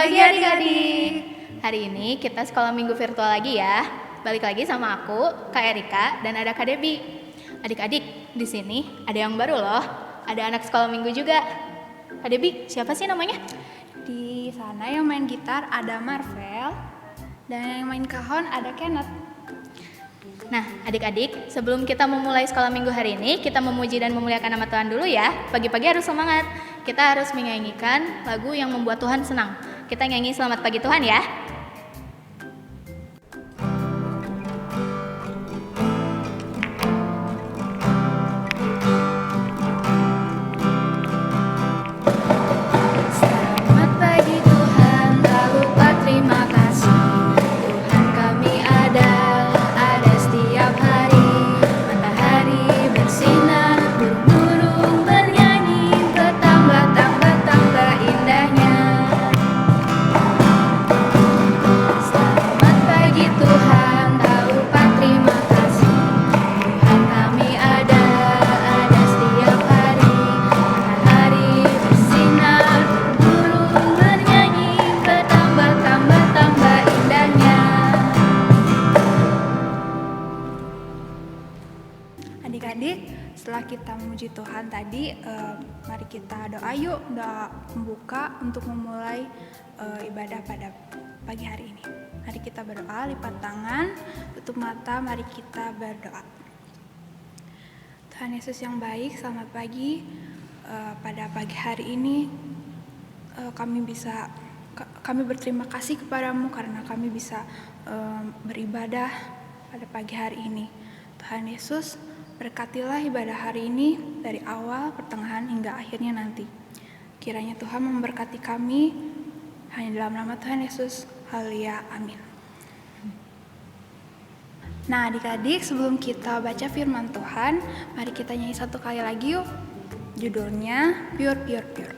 pagi adik-adik. Hari ini kita sekolah minggu virtual lagi ya. Balik lagi sama aku, Kak Erika, dan ada Kak Debi. Adik-adik, di sini ada yang baru loh. Ada anak sekolah minggu juga. Kak Debi, siapa sih namanya? Di sana yang main gitar ada Marvel, dan yang main kahon ada Kenneth. Nah, adik-adik, sebelum kita memulai sekolah minggu hari ini, kita memuji dan memuliakan nama Tuhan dulu ya. Pagi-pagi harus semangat. Kita harus menyanyikan lagu yang membuat Tuhan senang. Kita nyanyi selamat pagi Tuhan ya. Selamat pagi Tuhan, tak lupa terima kasih. Tuhan kami ada setiap hari. Matahari bersinar, burung-burung bernyanyi, bertambah indahnya. Selamat pagi Tuhan, tak lupa terima kasih. Tuhan kami ada setiap hari. Matahari bersinar, burung bernyanyi, bertambah indahnya. Adik-adik, setelah kita memuji Tuhan tadi, mari kita doa yuk, doa pembuka untuk memulai ibadah pada pagi hari ini. Mari kita berdoa, lipat tangan, tutup mata, mari kita berdoa. Tuhan Yesus yang baik, selamat pagi. Pada pagi hari ini kami berterima kasih kepadamu karena kami bisa beribadah pada pagi hari ini. Tuhan Yesus, berkatilah ibadah hari ini dari awal, pertengahan hingga akhirnya nanti. Kiranya Tuhan memberkati kami, hanya dalam nama Tuhan Yesus. Haleluya, amin. Nah adik-adik, sebelum kita baca firman Tuhan, mari kita nyanyi satu kali lagi yuk. Judulnya Pure Pure Pure.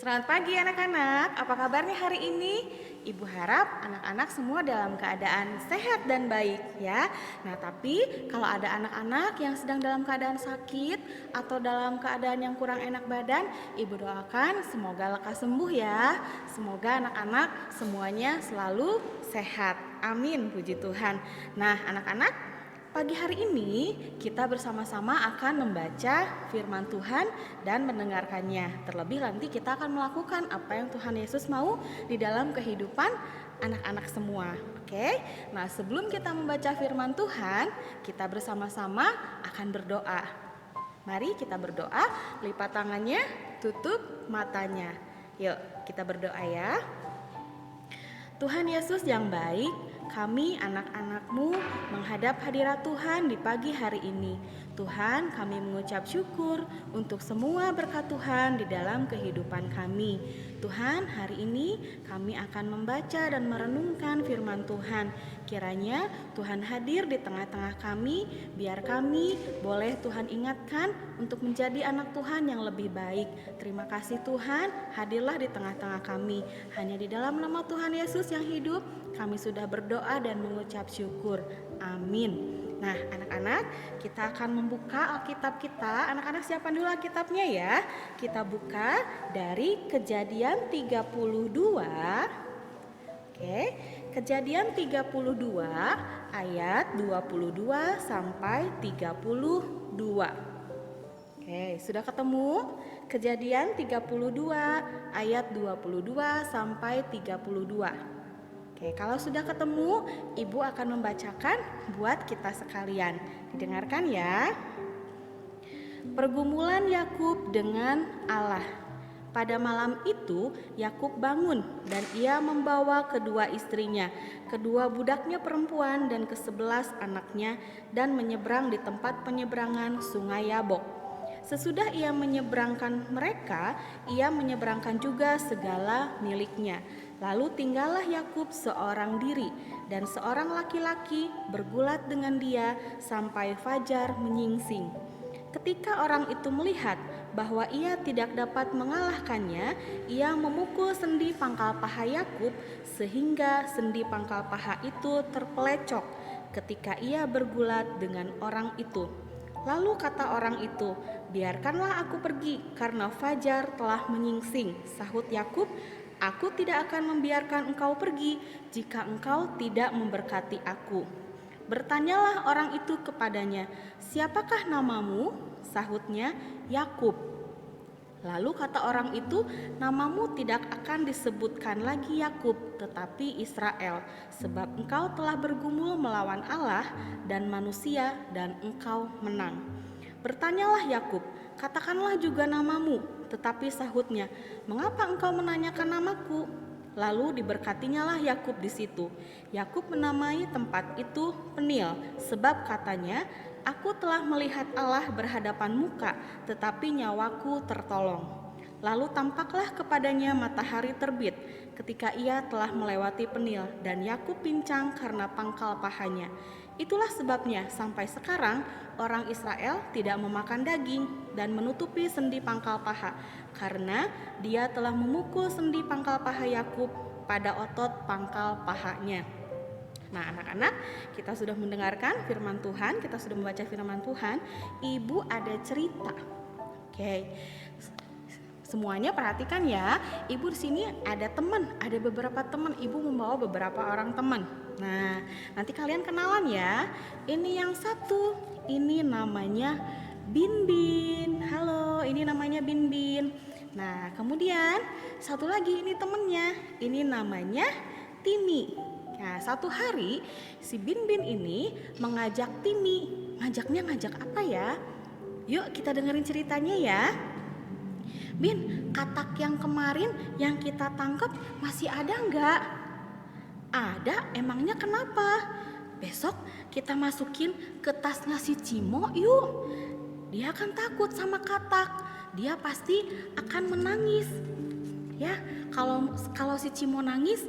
Selamat pagi anak-anak, apa kabarnya hari ini? Ibu harap anak-anak semua dalam keadaan sehat dan baik ya. Nah tapi kalau ada anak-anak yang sedang dalam keadaan sakit atau dalam keadaan yang kurang enak badan, Ibu doakan semoga lekas sembuh ya. Semoga anak-anak semuanya selalu sehat. Amin, puji Tuhan. Nah anak-anak, pagi hari ini kita bersama-sama akan membaca firman Tuhan dan mendengarkannya. Terlebih nanti kita akan melakukan apa yang Tuhan Yesus mau di dalam kehidupan anak-anak semua. Oke? Nah, sebelum kita membaca firman Tuhan, kita bersama-sama akan berdoa. Mari kita berdoa, lipat tangannya, tutup matanya. Yuk, kita berdoa ya. Tuhan Yesus yang baik, kami anak-anak-Mu menghadap hadirat Tuhan di pagi hari ini. Tuhan, kami mengucap syukur untuk semua berkat Tuhan di dalam kehidupan kami. Tuhan, hari ini kami akan membaca dan merenungkan firman Tuhan. Kiranya Tuhan hadir di tengah-tengah kami, biar kami boleh Tuhan ingatkan untuk menjadi anak Tuhan yang lebih baik. Terima kasih Tuhan, hadirlah di tengah-tengah kami. Hanya di dalam nama Tuhan Yesus yang hidup, kami sudah berdoa dan mengucap syukur. Amin. Nah, anak-anak, kita akan membuka Alkitab kita. Anak-anak siapkan dulu Alkitabnya ya. Kita buka dari Kejadian 32. Oke, Kejadian 32 ayat 22 sampai 32. Oke, sudah ketemu? Kejadian 32 ayat 22 sampai 32. Oke, kalau sudah ketemu, Ibu akan membacakan buat kita sekalian. Didengarkan ya. Pergumulan Yakub dengan Allah. Pada malam itu, Yakub bangun dan ia membawa kedua istrinya, kedua budaknya perempuan dan ke-11 anaknya dan menyeberang di tempat penyeberangan Sungai Yabok. Sesudah ia menyeberangkan mereka, ia menyeberangkan juga segala miliknya. Lalu tinggallah Yakub seorang diri dan seorang laki-laki bergulat dengan dia sampai fajar menyingsing. Ketika orang itu melihat bahwa ia tidak dapat mengalahkannya, ia memukul sendi pangkal paha Yakub sehingga sendi pangkal paha itu terpelecok ketika ia bergulat dengan orang itu. Lalu kata orang itu, "Biarkanlah aku pergi karena fajar telah menyingsing." Sahut Yakub, "Aku tidak akan membiarkan engkau pergi jika engkau tidak memberkati aku." Bertanyalah orang itu kepadanya, "Siapakah namamu?" Sahutnya, "Yakub." Lalu kata orang itu, "Namamu tidak akan disebutkan lagi Yakub, tetapi Israel, sebab engkau telah bergumul melawan Allah dan manusia dan engkau menang." Bertanyalah Yakub, "Katakanlah juga namamu." Tetapi sahutnya, "Mengapa engkau menanyakan namaku?" Lalu diberkatinyalah Yakub di situ. Yakub menamai tempat itu Penil, sebab katanya, "Aku telah melihat Allah berhadapan muka, tetapi nyawaku tertolong." Lalu tampaklah kepadanya matahari terbit ketika ia telah melewati Penil, dan Yakub pincang karena pangkal pahanya. Itulah sebabnya sampai sekarang orang Israel tidak memakan daging dan menutupi sendi pangkal paha, karena dia telah memukul sendi pangkal paha Yakub pada otot pangkal pahanya. Nah, anak-anak, kita sudah mendengarkan firman Tuhan, kita sudah membaca firman Tuhan. Ibu ada cerita. Oke. Semuanya perhatikan ya. Ibu di sini ada teman, ada beberapa teman. Ibu membawa beberapa orang teman. Nah, nanti kalian kenalan ya. Ini yang satu, ini namanya Binbin. Halo, ini namanya Binbin. Nah, kemudian satu lagi ini temennya. Ini namanya Timi. Nah, satu hari si Binbin ini mengajak Timi. Ngajak apa ya? Yuk kita dengerin ceritanya ya. "Bin, katak yang kemarin yang kita tangkap masih ada nggak?" "Ada, emangnya kenapa?" "Besok kita masukin ke tasnya si Cimo yuk. Dia kan takut sama katak, dia pasti akan menangis. Ya, kalau si Cimo nangis,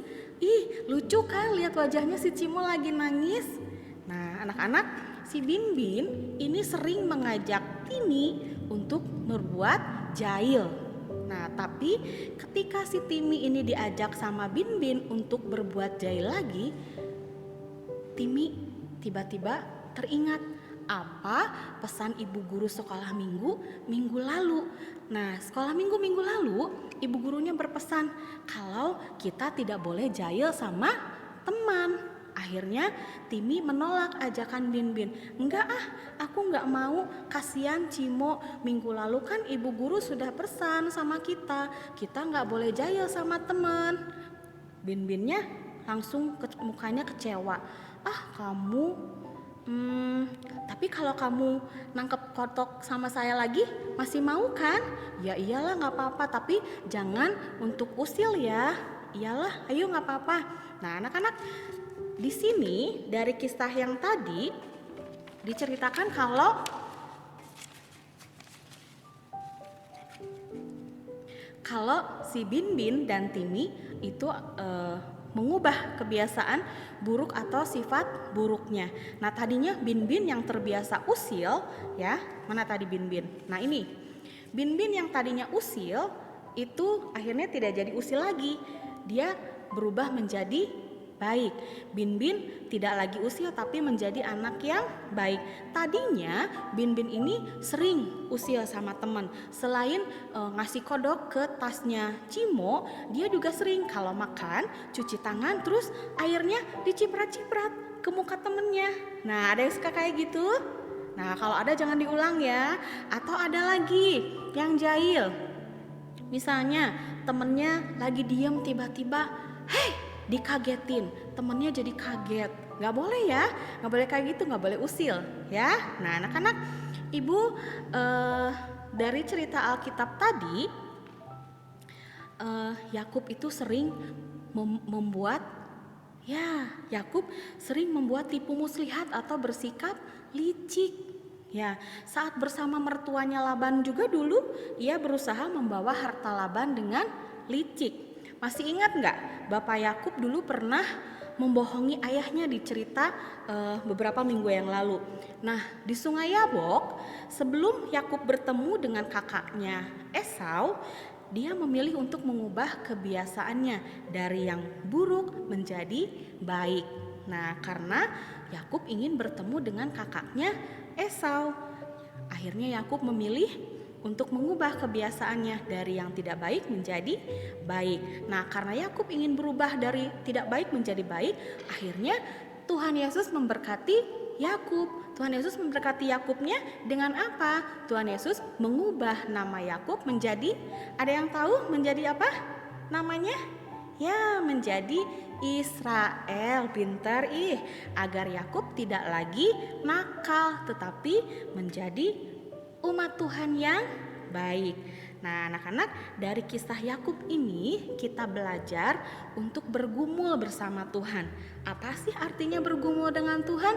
lucu kan lihat wajahnya si Cimo lagi nangis." Nah, anak-anak, si Binbin ini sering mengajak Timi untuk berbuat jahil. Nah, tapi ketika si Timi ini diajak sama Binbin untuk berbuat jahil lagi, Timi tiba-tiba teringat apa pesan ibu guru sekolah minggu lalu. Nah, sekolah minggu lalu ibu gurunya berpesan kalau kita tidak boleh jahil sama teman. Akhirnya Timi menolak ajakan Binbin. "Enggak aku enggak mau, kasihan Cimo, minggu lalu kan ibu guru sudah pesan sama kita enggak boleh jahil sama teman." Binbinnya langsung mukanya kecewa. "Kamu tapi kalau kamu nangkep kotok sama saya lagi masih mau kan?" "Ya iyalah nggak apa-apa, tapi jangan untuk usil ya." "Iyalah, ayo nggak apa-apa." Nah, anak-anak, di sini dari kisah yang tadi diceritakan kalau si Binbin dan Timi itu mengubah kebiasaan buruk atau sifat buruknya. Nah, tadinya Binbin yang terbiasa usil, ya, mana tadi Binbin? Nah, ini Binbin yang tadinya usil itu akhirnya tidak jadi usil lagi. Dia berubah menjadi baik. Binbin tidak lagi usil tapi menjadi anak yang baik. Tadinya Binbin ini sering usil sama teman. Selain ngasih kodok ke tasnya Cimo, dia juga sering kalau makan cuci tangan terus airnya diciprat-ciprat ke muka temennya. Nah, ada yang suka kayak gitu? Nah, kalau ada jangan diulang ya. Atau ada lagi yang jahil. Misalnya temennya lagi diem tiba-tiba, "Hei!" dikagetin, temennya jadi kaget. Gak boleh ya, gak boleh kayak gitu, gak boleh usil ya. Nah, anak-anak, ibu dari cerita Alkitab tadi, Yakub itu sering Yakub sering membuat tipu muslihat atau bersikap licik. Ya, saat bersama mertuanya Laban juga dulu ia berusaha membawa harta Laban dengan licik. Masih ingat nggak, Bapak Yakub dulu pernah membohongi ayahnya di cerita beberapa minggu yang lalu. Nah, di Sungai Yabok, sebelum Yakub bertemu dengan kakaknya Esau, dia memilih untuk mengubah kebiasaannya dari yang buruk menjadi baik. Nah, karena Yakub ingin bertemu dengan kakaknya Esau, akhirnya Yakub memilih untuk mengubah kebiasaannya dari yang tidak baik menjadi baik. Nah, karena Yakub ingin berubah dari tidak baik menjadi baik, akhirnya Tuhan Yesus memberkati Yakub. Tuhan Yesus memberkati Yakubnya dengan apa? Tuhan Yesus mengubah nama Yakub menjadi, ada yang tahu menjadi apa namanya? Ya, menjadi Israel. Pintar agar Yakub tidak lagi nakal tetapi menjadi umat Tuhan yang baik. Nah, anak-anak, dari kisah Yakub ini kita belajar untuk bergumul bersama Tuhan. Apa sih artinya bergumul dengan Tuhan?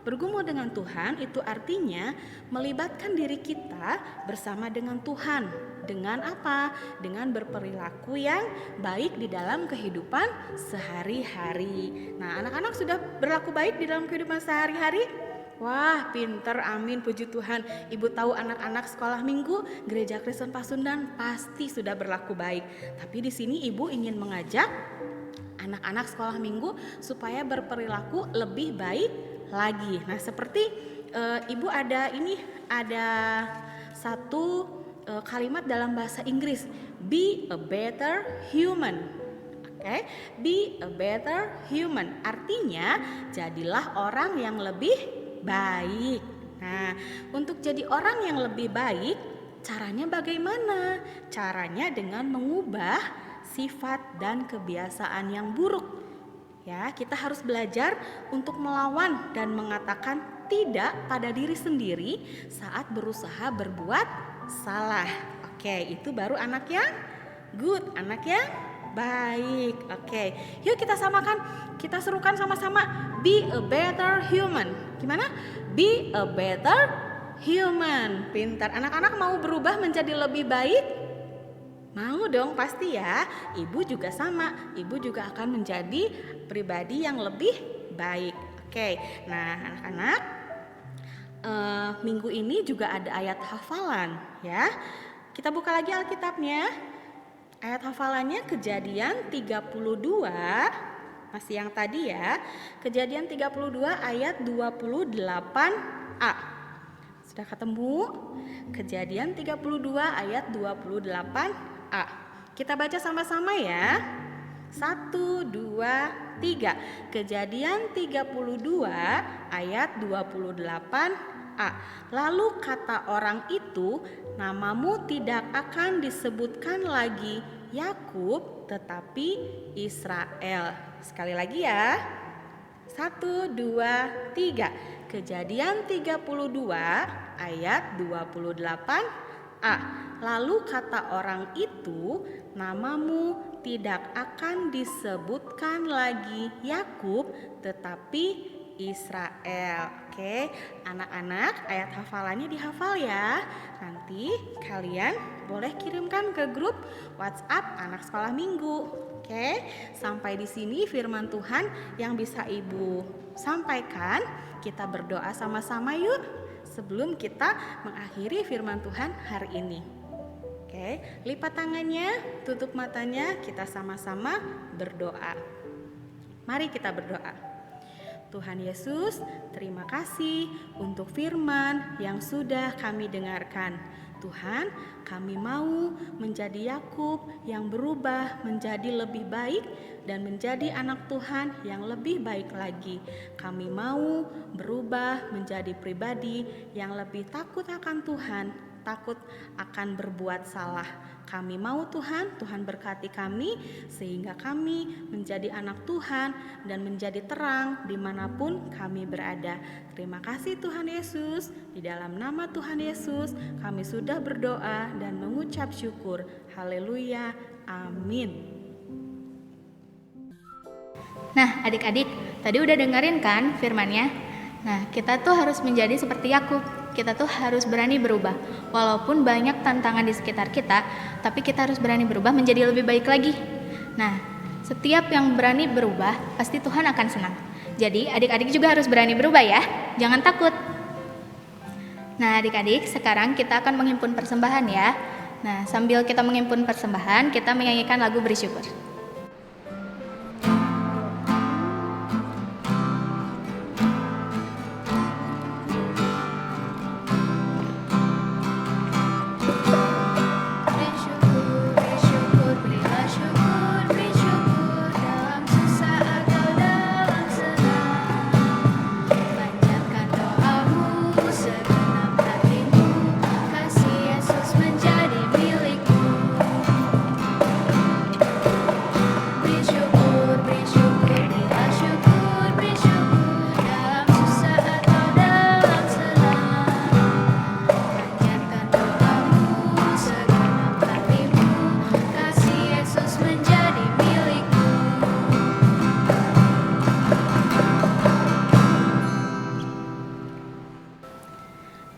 Bergumul dengan Tuhan itu artinya melibatkan diri kita bersama dengan Tuhan. Dengan apa? Dengan berperilaku yang baik di dalam kehidupan sehari-hari. Nah, anak-anak sudah berlaku baik di dalam kehidupan sehari-hari? Wah, pinter, amin, puji Tuhan. Ibu tahu anak-anak sekolah minggu Gereja Kristen Pasundan pasti sudah berlaku baik. Tapi di sini ibu ingin mengajak anak-anak sekolah minggu supaya berperilaku lebih baik lagi. Nah, seperti ibu ada satu kalimat dalam bahasa Inggris, be a better human. Oke, be a better human. Artinya jadilah orang yang lebih baik. Nah, untuk jadi orang yang lebih baik, caranya bagaimana? Caranya dengan mengubah sifat dan kebiasaan yang buruk. Ya, kita harus belajar untuk melawan dan mengatakan tidak pada diri sendiri saat berusaha berbuat salah. Oke, itu baru anak yang good, anak yang baik. Oke, yuk kita samakan, kita serukan sama-sama. Be a better human. Gimana? Be a better human. Pintar. Anak-anak mau berubah menjadi lebih baik? Mau dong, pasti ya. Ibu juga sama. Ibu juga akan menjadi pribadi yang lebih baik. Oke, nah anak-anak, minggu ini juga ada ayat hafalan ya. Kita buka lagi Alkitabnya. Ayat hafalannya Kejadian 32. Masih yang tadi ya, Kejadian 32 ayat 28a. Sudah ketemu? Kejadian 32 ayat 28a. Kita baca sama-sama ya. 1, 2, 3. Kejadian 32 ayat 28a. Lalu kata orang itu, namamu tidak akan disebutkan lagi Yakub tetapi Israel. Sekali lagi ya. 1, 2, 3. Kejadian 32 ayat 28a. Lalu kata orang itu, namamu tidak akan disebutkan lagi Yakub tetapi Israel. Oke, anak-anak ayat hafalannya dihafal ya. Nanti kalian boleh kirimkan ke grup WhatsApp anak sekolah minggu. Oke, sampai di sini firman Tuhan yang bisa Ibu sampaikan. Kita berdoa sama-sama yuk sebelum kita mengakhiri firman Tuhan hari ini. Oke, lipat tangannya, tutup matanya, kita sama-sama berdoa. Mari kita berdoa. Tuhan Yesus, terima kasih untuk firman yang sudah kami dengarkan. Tuhan, kami mau menjadi Yakub yang berubah menjadi lebih baik dan menjadi anak Tuhan yang lebih baik lagi. Kami mau berubah menjadi pribadi yang lebih takut akan Tuhan, takut akan berbuat salah. Kami mau Tuhan berkati kami sehingga kami menjadi anak Tuhan dan menjadi terang dimanapun kami berada. Terima kasih Tuhan Yesus. Di dalam nama Tuhan Yesus kami sudah berdoa dan mengucap syukur. Haleluya. Amin. Nah, adik-adik, tadi udah dengerin kan firmannya? Nah, kita tuh harus menjadi seperti Yakub. Kita tuh harus berani berubah. Walaupun banyak tantangan di sekitar kita, tapi kita harus berani berubah menjadi lebih baik lagi. Nah, setiap yang berani berubah, pasti Tuhan akan senang. Jadi, adik-adik juga harus berani berubah ya. Jangan takut. Nah, adik-adik, sekarang kita akan menghimpun persembahan ya. Nah, sambil kita menghimpun persembahan, kita menyanyikan lagu bersyukur.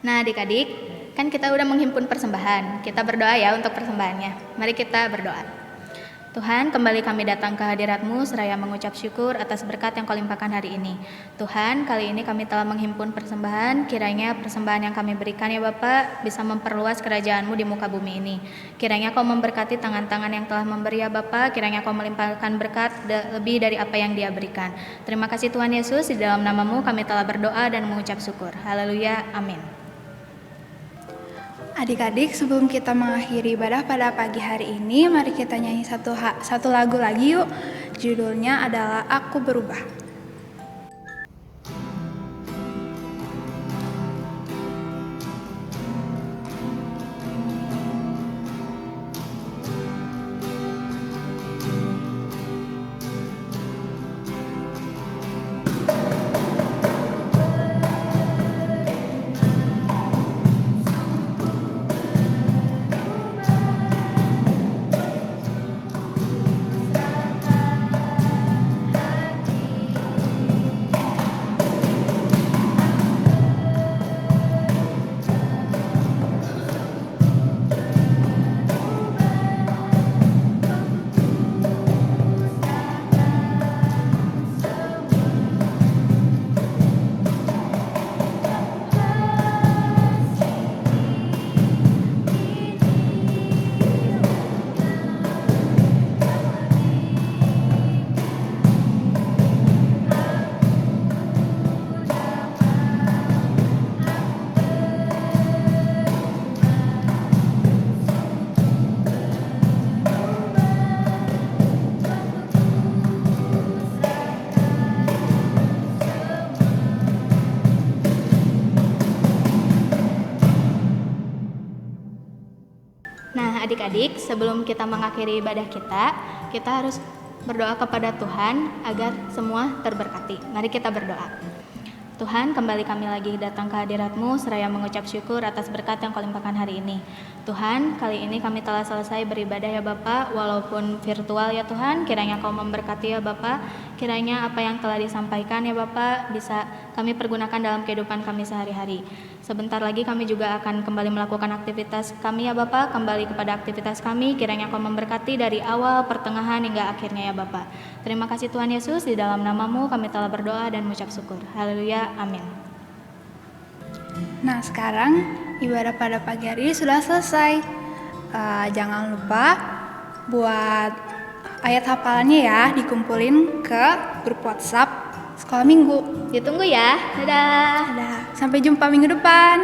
Nah, adik-adik, kan kita udah menghimpun persembahan. Kita berdoa ya untuk persembahannya. Mari kita berdoa. Tuhan, kembali kami datang ke hadirat-Mu seraya mengucap syukur atas berkat yang Kau limpahkan hari ini. Tuhan, kali ini kami telah menghimpun persembahan. Kiranya persembahan yang kami berikan ya Bapak bisa memperluas kerajaan-Mu di muka bumi ini. Kiranya Kau memberkati tangan-tangan yang telah memberi ya Bapak. Kiranya Kau melimpahkan berkat lebih dari apa yang Dia berikan. Terima kasih Tuhan Yesus, di dalam nama-Mu kami telah berdoa dan mengucap syukur. Haleluya, amin. Adik-adik, sebelum kita mengakhiri ibadah pada pagi hari ini, mari kita nyanyi satu lagu lagi yuk. Judulnya adalah Aku Berubah. Adik-adik, sebelum kita mengakhiri ibadah kita harus berdoa kepada Tuhan agar semua terberkati. Mari kita berdoa. Tuhan, kembali kami lagi datang ke hadirat-Mu seraya mengucap syukur atas berkat yang Kau limpahkan hari ini. Tuhan, kali ini kami telah selesai beribadah ya Bapa, walaupun virtual ya Tuhan, kiranya Kau memberkati ya Bapa, kiranya apa yang telah disampaikan ya Bapa bisa kami pergunakan dalam kehidupan kami sehari-hari. Sebentar lagi kami juga akan kembali melakukan aktivitas kami ya Bapa, kembali kepada aktivitas kami, kiranya Kau memberkati dari awal, pertengahan hingga akhirnya ya Bapa. Terima kasih Tuhan Yesus, di dalam nama-Mu kami telah berdoa dan mengucap syukur. Haleluya, amin. Nah, sekarang ibadah pada pagi hari ini sudah selesai. Jangan lupa buat ayat hafalannya ya, dikumpulin ke grup WhatsApp sekolah minggu. Ditunggu ya, dadah. Sampai jumpa minggu depan.